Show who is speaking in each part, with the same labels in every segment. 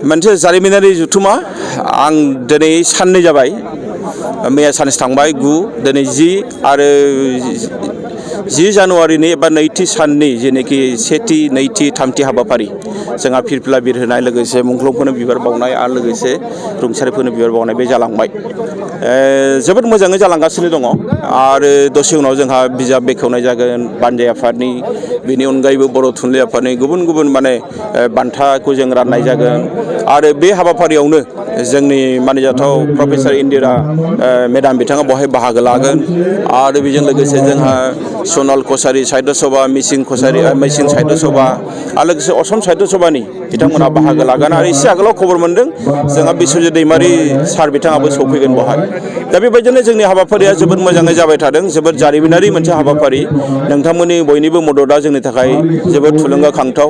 Speaker 1: मोनसे जारिमिनारि जुथुमा आं दिनै साननै जाबाय मैया सानसे थांबाय 9 दिनै 10 आरो 10 जानुवारिनि एबा नैथि साननि जेनेखि सेथि नैथि थामथि हाबाफारि जोंहा फिरफिला बिरहोनाय लोगोसे मुंख्लंफोरनो बिबार बावनाय आरो लोगोसे रुंसारिफोरनो बिबार बावनाय बे जालांबाय जोबोद मोजाङै जालांगासिनो दङ आरो दसे उनाव जोंहा बिजाब बेखेवनाय जागोन बानजाय आफादनि बेनि अनगायैबो बर' थुनलाइ आफादनि गुबुन गुबुन माने बान्थाखौ जों राननाय जागोन आरो बे हाबाफारियावनो जोंनि मानिजाथाव प्रफेसर इन्दिरा मेडाम बिथाङा बहाय बाहागो लागोन आरो बेजों लोगोसे जोंहा सनाल कसारी साहित्य सभा मिसिं साहित्य सभा आरो लोगोसे असम साहित्य सभानि बिथांमोना बाहागो लागोन आरो एसे आगोलाव खबर मोनदों जोंहा बिश्वजित दैमारी सार बिथाङाबो सौफैगोन बहाय दा बेबायदिनो जोंनि हाबाफारिया जोबोद मोजाङै जाबाय थादों जोबोद जारिमिनारि मोनसे हाबाफारि नोंथांमोननि बयनिबो मददआ जोंनि थाखाय जोबोद थुलुंगाखांथाव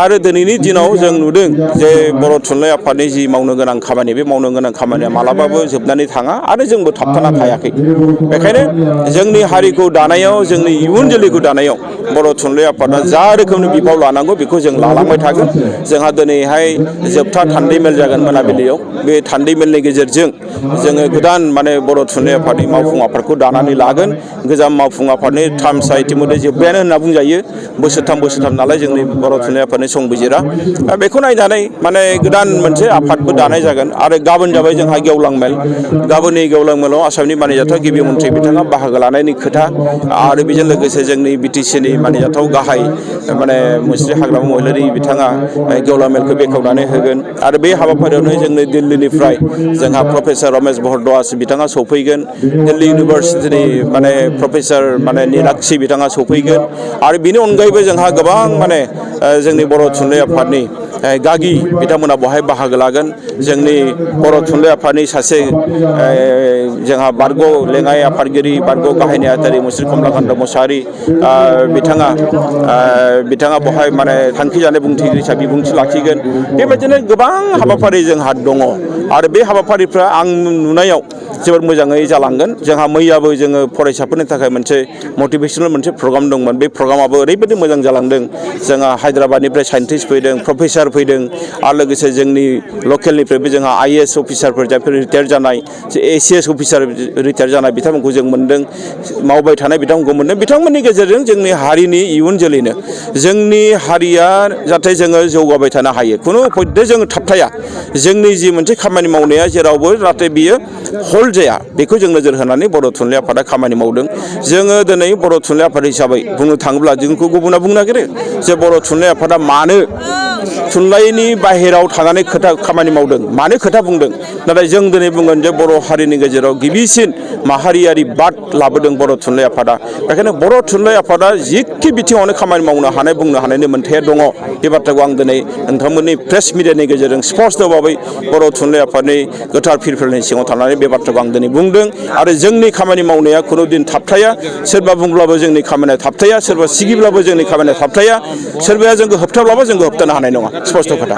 Speaker 1: आरो दिनैनि दिनाव जों नुदों जे बर' थुनलाइ आफादनि जि मावनो गोनां खामानि बे मावनो गोनां खामानिया मालाबाबो जोबनानै थाङा आरो जोंबो थाबथाना थायाखै बेखायनो जोंनि हारिखौ दानायाव जोंनि इयुन जोलैखौ दानायाव बर' थुनलाइ आफादा जा रोखोमनि बिफाव लानांगौ बेखौ जों लालांबाय थागोन जोंहा दिनैहाय जोबथा थान्दै मेल जागोन मोनाबिलियाव बे थान्दै मेलनि गेजेरजों जोङो गोदान माने बर' थुनलाइ आफादनि मावफुं आफादखौ दानानै लागोन गोजाम मावफुं आफादनि टार्मसा इतिमध्य जोब्बायानो होनना बुंजायो बोसोरथाम नालाय जोंनि बर' थुनलाइ आफादनि संबिजिरा बेखौ नायनानै माने गोदान मोनसे आफादबो दानाय जागोन आरो गाबोन जाबाय जोंहा गेवलां मेल गाबोननि गेवलां मेलाव आसामनि मानिजाथाव गिबि मन्थ्रि बिथाङा बाहागो लानायनि खोथा आरो बेजों लोगोसे जोंनि बिटिसिनि मानिजाथाव गाहाय माने मुस्रि हाग्रामा महिलारि बिथाङा गेवलां मेलखौ बेखेवनानै होगोन आरो बे हाबाफारियावनो जोंनि दिल्लीनिफ्राय जोंहा प्रफेसर रमेश भरद्वाज बिथाङा सौफैगोन दिल्ली इउनिभार्सिटिनि माने प्रफेसर माने नीलाक्षी बिथाङा सौफैगोन आरो बिनि अनगायैबो जोंहा गोबां माने जोंनि बर' थुनलाइ आफादनि गागि बिथांमोना बहाय बाहागो लागोन जोंनि बर' थुनलाइ आफादनि सासे जोंहा बारग' लेङाइ आफादगिरि बारग' गाहाय नेहाथारि मुस्रि कमलाकान्त मोसाहारि बिथाङा बहाय माने थांखि जानाय बुंथिगिरि हिसाबै बिबुंथि लाखिगोन बेबायदिनो गोबां हाबाफारि जोंहा दङ आरो बे हाबाफारिफ्रा आं नुनायाव जोबोद मोजाङै जालांगोन जोंहा मैयाबो जोङो फरायसाफोरनि थाखाय मोनसे मटिभेसनेल मोनसे प्रग्राम दंमोन बे प्रग्रामाबो ओरैबायदि मोजां जालांदों जोंहा हायद्राबादनिफ्राय साइन्टिस्ट फैदों प्रफेसर फैदों आरो लोगोसे जोंनि लकेलनिफ्रायबो जोंहा IAS अफिसारफोर जायफोर रिटायार जानाय ACS अफिसार रिटायार जानाय बिथांमोनखौ जों मोन्दों मावबाय थानाय बिथांमोनखौ मोन्दों बिथांमोननि गेजेरजों जोंनि हारिनि इयुन जोलैनो जोंनि हारिया जाहाथे जोङो जौगाबाय थानो हायो खुनु पयदे जोङो थाबथाया जोंनि जि मोनसे खामानि मावनाया जेरावबो जाहाथे बियो हल्ड जाया बेखौ जों नोजोर होनानै बर' थुनलाइ आफादा खामानि मावदों जोङो दिनै बर' थुनलाइ आफाद हिसाबै बुंनो थाङोब्ला जोंखौ गुबुना बुंनो नागिरो जे बर' थुनलाइ आफादा मानो थुनलाइनि बाहेराव थानानै खामानि मावदों मानो खोथा बुंदों नाथाय जों दिनै बुंगोन जे बर' हारिनि गेजेराव गिबिसिन माहारियारि बाद लाबोदों बर' थुनलाइ आफादा बेखायनो बर' थुनलाइ आफादा जिखि बिथिङावनो खामानि मावनो हानाय बुंनो हानायनि मोन्थाया दङ बे बाथ्राखौ आं दिनै नोंथांमोननि प्रेस मिडियानि गेजेरजों स्पष्ट भाबै बर' थुनलाइ आफादनि गोथार फिरफिलानि सिङाव थानानै बे बाथ्राखौ आं दिनै बुंदों आरो जोंनि खामानि मावनाया खुनु दिन थाबथाया सोरबा बुंब्लाबो जोंनि खामानिया थाबथाया सोरबा सिगिब्लाबो जोंनि खामानिया थाबथाया सोरबाया जोंखौ होबथाब्लाबो जोंखौ होबथानो हानाय नङा स्पष्ट खोथा